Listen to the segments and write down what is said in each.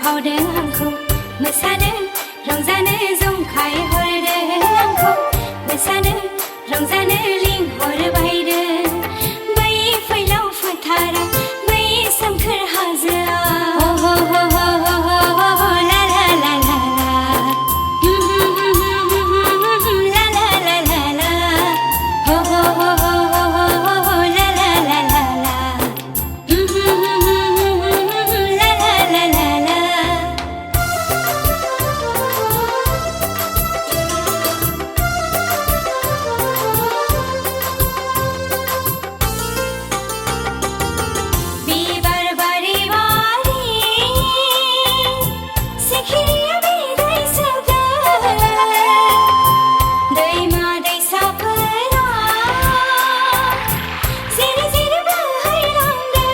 सारफावदों आंखौ मोसानो रंजानो जंखाय हरदों आंखौ मोसानो रंजानो लिंहरबायदों बै फैलाव फोथारा बै सोमखोर हाजोआव ला ला ला ला ला ला ला ला ला हो हो हो हो ला ला ला ला ला ला ला ला ला बिबार बारि बारि सिखिरिया बिदै सोबदों दैमा दैसाफोरा जिरि जिरि बोहैलांदों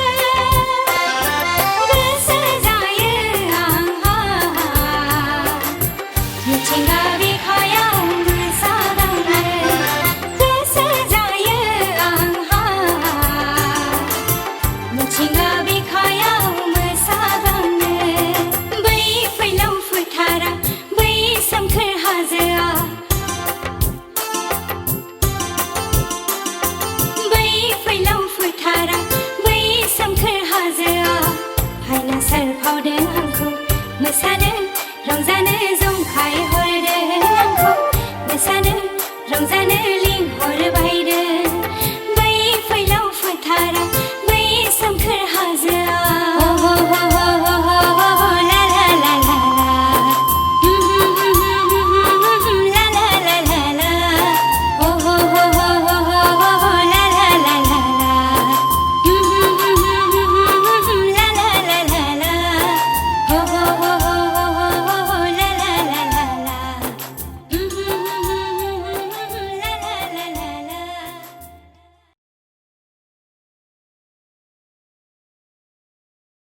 गोसो जायो आंहा मिथिंगा बिखायाव मोसादांनो गोसो जायो आंहा मिथिंगा बिखायाव मोसादांनो बै फैलाव फोथारा बै सोमखोर हाजोआव बै फैलाव फोथारा बै सोमखोर हाजोआव फाइला सारफावदों आंखौ मोसानो रंजानो जंखाय हरदों आंखौ मोसानो रंजानो लिंहरबायदों